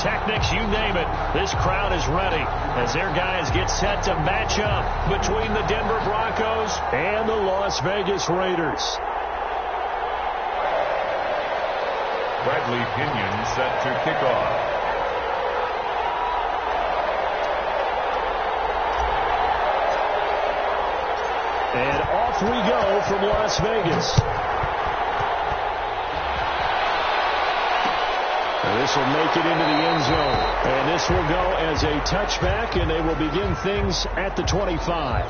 pyrotechnics, you name it. This crowd is ready as their guys get set to match up between the Denver Broncos and the Las Vegas Raiders. Bradley Pinion set to kick off. And off we go from Las Vegas. And this will make it into the end zone. And this will go as a touchback, and they will begin things at the 25.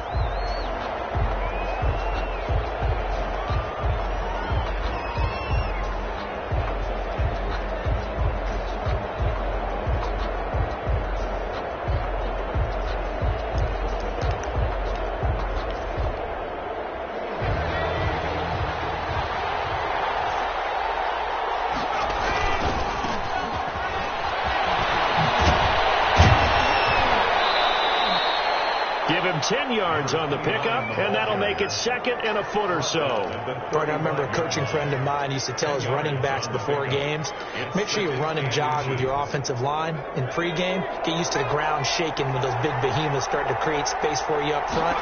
Give him 10 yards on the pickup, and that'll make it second and a foot or so. Gordon, I remember a coaching friend of mine used to tell his running backs before games, make sure you run and jog with your offensive line in pregame. Get used to the ground shaking when those big behemoths start to create space for you up front.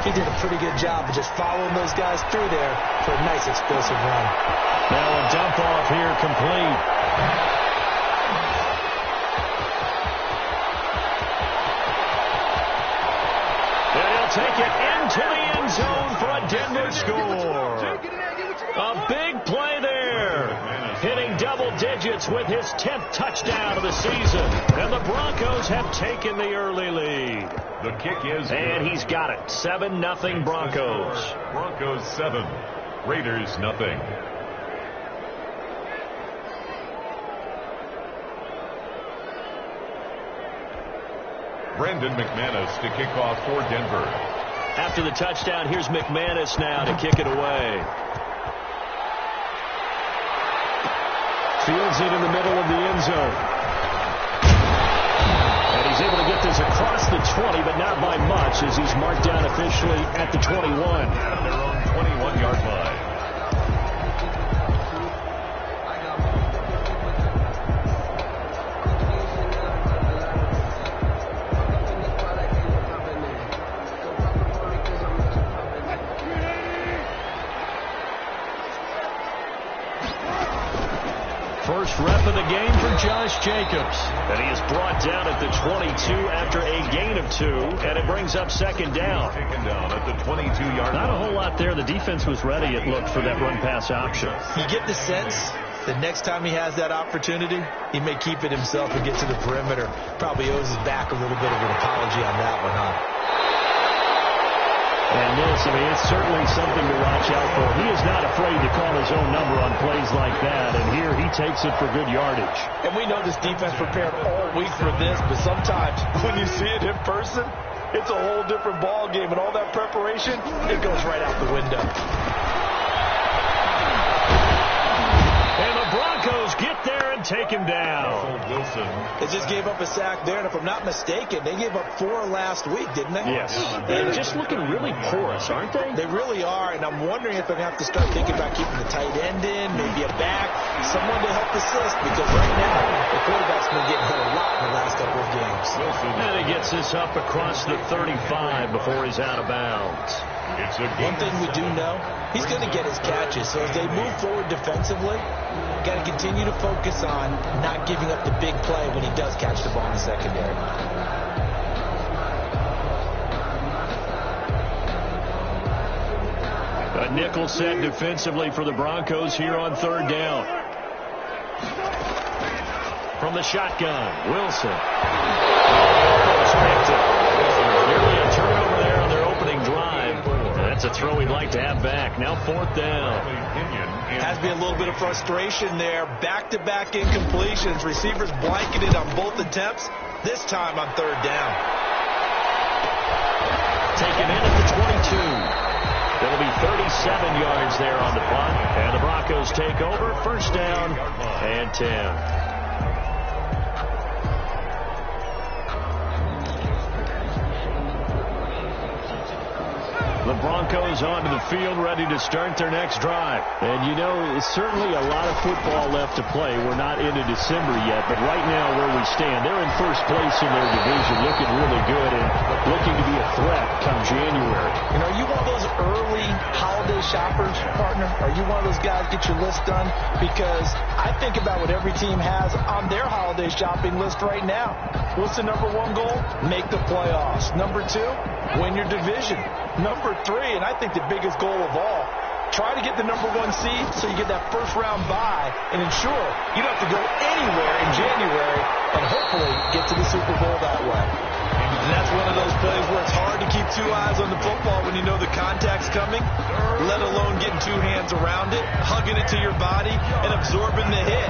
He did a pretty good job of just following those guys through there for a nice explosive run. Now a dump off here complete. Take it into the end zone for a Denver score. A big play there. Hitting double digits with his 10th touchdown of the season. And the Broncos have taken the early lead. The kick is and he's got it. 7-0 Broncos. Broncos 7. Raiders nothing. Brandon McManus to kick off for Denver. After the touchdown, here's McManus now to kick it away. Fields it in the middle of the end zone. And he's able to get this across the 20, but not by much as he's marked down officially at the 21. At their own 21-yard line. First rep of the game for Josh Jacobs. And he is brought down at the 22 after a gain of 2, and it brings up second down. Taken down at the 22-yard line. Not a whole lot there. The defense was ready, it looked, for that run-pass option. You get the sense that next time he has that opportunity, he may keep it himself and get to the perimeter. Probably owes his back a little bit of an apology on that one, huh? And this, I mean, it's certainly something to watch out for. He is not afraid to call his own number on plays like that, and here he takes it for good yardage. And we know this defense prepared all week for this, but sometimes when you see it in person, it's a whole different ball game, and all that preparation, it goes right out the window. And the Broncos get there and take him down. Wilson. They just gave up a sack there, and if I'm not mistaken, they gave up 4 last week, didn't they? Yes. They're just looking really porous, aren't they? They really are, and I'm wondering if they're going to have to start thinking about keeping the tight end in, maybe a back, someone to help assist, because right now, the quarterback's been getting hit a lot in the last couple of games. And he gets this up across the 35 before he's out of bounds. One thing we do know, he's going to get his catches. So as they move forward defensively, got to continue to focus on not giving up the big play when he does catch the ball in the secondary. A nickel set defensively for the Broncos here on third down. From the shotgun, Wilson. Nearly a turnover there on their opening drive. That's a throw he'd like to have back. Now fourth down. Has been a little bit of frustration there. Back-to-back incompletions. Receivers blanketed on both attempts. This time on third down. Taken in at the 22. That'll be 37 yards there on the punt. And the Broncos take over. First down and 10. The Broncos Broncos onto the field, ready to start their next drive. And, you know, certainly a lot of football left to play. We're not into December yet, but right now where we stand, they're in first place in their division, looking really good and looking to be a threat come January. You know, are you one of those early holiday shoppers, partner? Are you one of those guys get your list done? Because I think about what every team has on their holiday shopping list right now. What's the number one goal? Make the playoffs. Number 2, win your division. Number 3, and I think the biggest goal of all, try to get the number 1 seed so you get that first round bye and ensure you don't have to go anywhere in January and hopefully get to the Super Bowl that way. And that's one of those plays where it's hard to keep 2 eyes on the football when you know the contact's coming, let alone getting 2 hands around it, hugging it to your body, and absorbing the hit,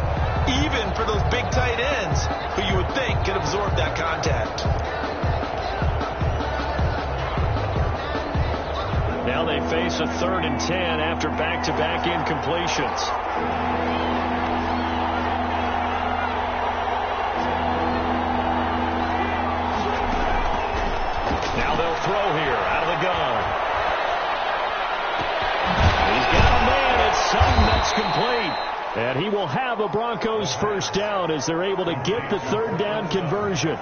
even for those big tight ends who you would think could absorb that contact. Now they face a 3rd and 10 after back-to-back incompletions. Now they'll throw here out of the gun. He's got a man. It's Sutton that's complete. And he will have a Broncos first down as they're able to get the 3rd down conversion.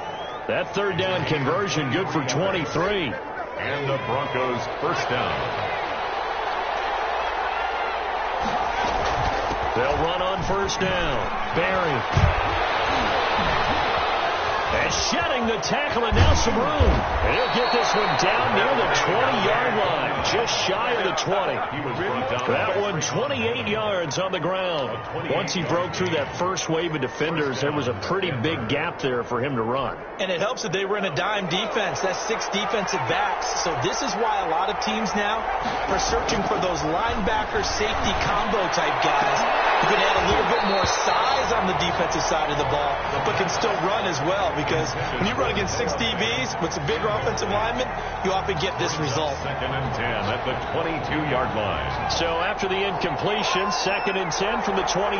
That 3rd down conversion good for 23. And the Broncos first down. They'll run on first down. Barry. And shedding the tackle, and now some room. And he'll get this one down near the 20-yard line, just shy of the 20. That one 28 yards on the ground. Once he broke through that first wave of defenders, there was a pretty big gap there for him to run. And it helps that they were in a dime defense. That's 6 defensive backs. So this is why a lot of teams now are searching for those linebacker safety combo type guys who can add a little bit more size on the defensive side of the ball, but can still run as well. Because when you run against 6 DBs with some bigger offensive linemen, you often get this result. 2nd and 10 at the 22-yard line. So after the incompletion, 2nd and 10 from the 22.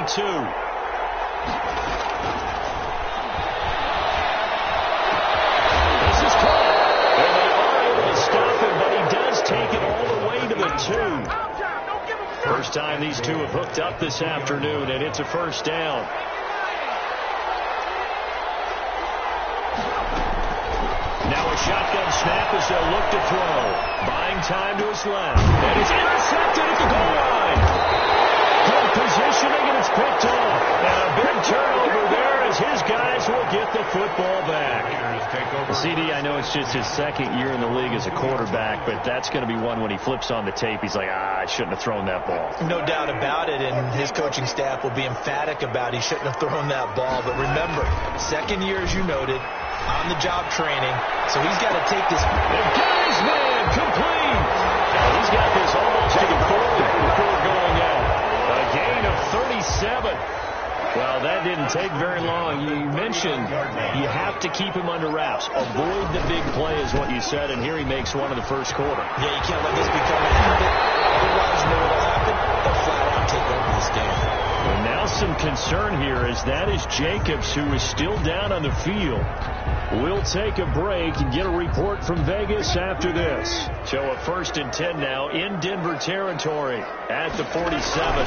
This is caught. And they are able to stop him, but he does take it all the way to the 2. First time these two have hooked up this afternoon, and it's a first down. Now a shotgun snap as they'll look to throw. Buying time to his left. And he's intercepted at the goal line. Good positioning, and it's picked off. And a big turnover there as his guys will get the football back. CD, I know it's just his 2nd year in the league as a quarterback, but that's going to be one when he flips on the tape, he's like, I shouldn't have thrown that ball. No doubt about it, and his coaching staff will be emphatic about he shouldn't have thrown that ball. But remember, 2nd year, as you noted, on-the-job training, so he's got to take this. They've got his man complete. Now he's got this almost to the 40 before going out. A gain of 37. Well, that didn't take very long. You mentioned you have to keep him under wraps. Avoid the big play is what you said, and here he makes one in the first quarter. Yeah, you can't let this become a habit. Otherwise, you know what will happen? They'll flat out take over this game. And now some concern here as that is Jacobs, who is still down on the field. We'll take a break and get a report from Vegas after this. So a 1st and 10 now in Denver territory at the 47.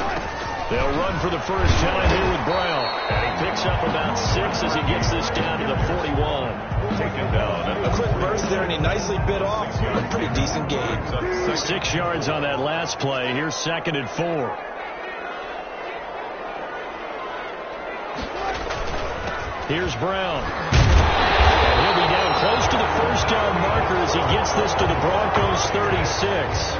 They'll run for the first time here with Brown. And he picks up about 6 as he gets this down to the 41. Taken down. A quick burst there, and he nicely bit off. A pretty decent gain. 6 yards on that last play. Here's 2nd and 4. Here's Brown. And he'll be down close to the first down marker as he gets this to the Broncos 36.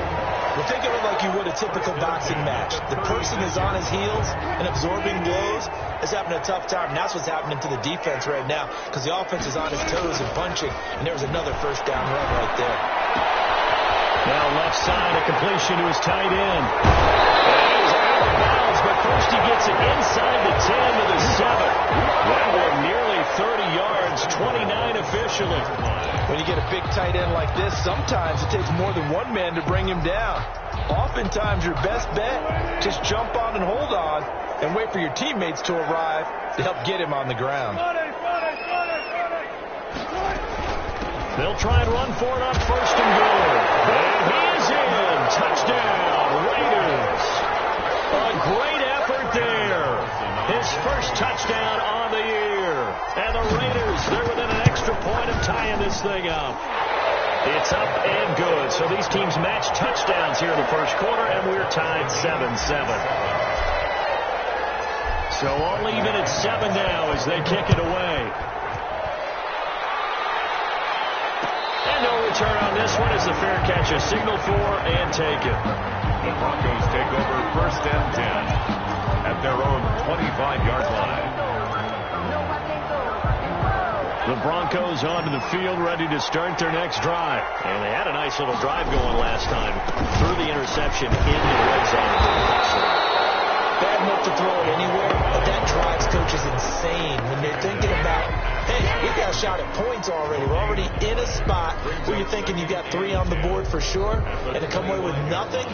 Well, think of it like you would a typical boxing match. The person is on his heels and absorbing blows is having a tough time. And that's what's happening to the defense right now because the offense is on his toes and punching. And there's another first down run right there. Now left side, a completion to his tight end. And he's out of bounds, but first he gets it inside the 10 to the 7. That one nearly 30 yards, 29 officially. When you get a big tight end like this, sometimes it takes more than one man to bring him down. Oftentimes your best bet, just jump on and hold on and wait for your teammates to arrive to help get him on the ground. They'll try and run for it on 1st and goal. And he is in. Touchdown, Raiders. A great effort there. His first touchdown on the year. And the Raiders, they're within an extra point of tying this thing up. It's up and good. So these teams match touchdowns here in the first quarter, and we're tied 7-7. So all even at 7 now as they kick it away. And no return on this one as the fair catch is signaled for and taken. The Broncos take over 1st and 10 at their own 25-yard line. The Broncos onto the field, ready to start their next drive. And they had a nice little drive going last time. Threw the interception in the red zone. Bad move to throw it anywhere, but that drives coaches insane when they're thinking about, hey, we got a shot at points already. We're already in a spot where you're thinking you got 3 on the board for sure, and to come away with nothing,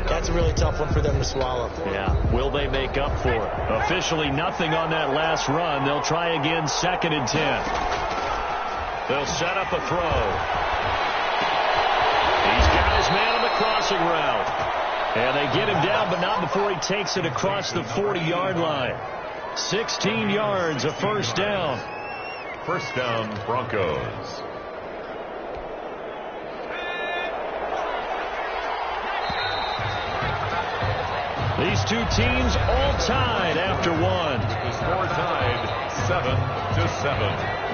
that's a really tough one for them to swallow. Yeah, will they make up for it? Officially nothing on that last run. They'll try again 2nd and 10. They'll set up a throw. He's got his man on the crossing route. And they get him down, but not before he takes it across the 40-yard line. 16 yards, a first down. First down, Broncos. These two teams all tied after one. The score tied 7-7.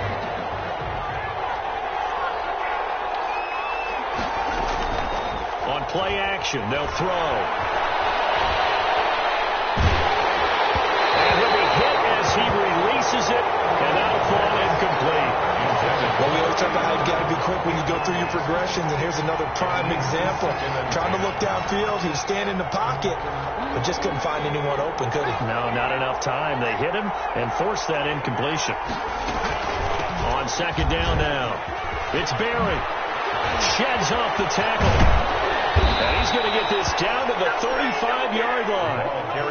On play action, they'll throw. And he'll be hit as he releases it, and that'll fall incomplete. Well, we always talk about how you got to be quick when you go through your progressions, and here's another prime example. Trying to look downfield, he was standing in the pocket, but just couldn't find anyone open, could he? No, not enough time. They hit him and forced that incompletion. On 2nd down now, it's Barry. Sheds off the tackle. And he's going to get this down to the 35-yard line.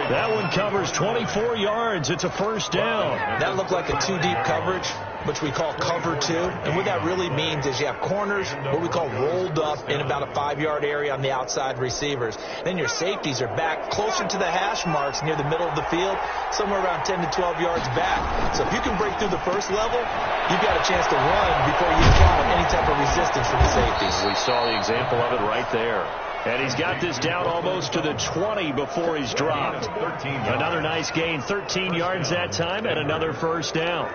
That one covers 24 yards. It's a first down. That looked like a 2-deep coverage, which we call cover 2. And what that really means is you have corners, what we call rolled up in about a 5-yard area on the outside receivers. Then your safeties are back closer to the hash marks near the middle of the field, somewhere around 10 to 12 yards back. So if you can break through the first level, you've got a chance to run before you encounter any type of resistance from the safeties. We saw the example of it right there. And he's got this down almost to the 20 before he's dropped. Another nice gain, 13 yards that time, and another first down.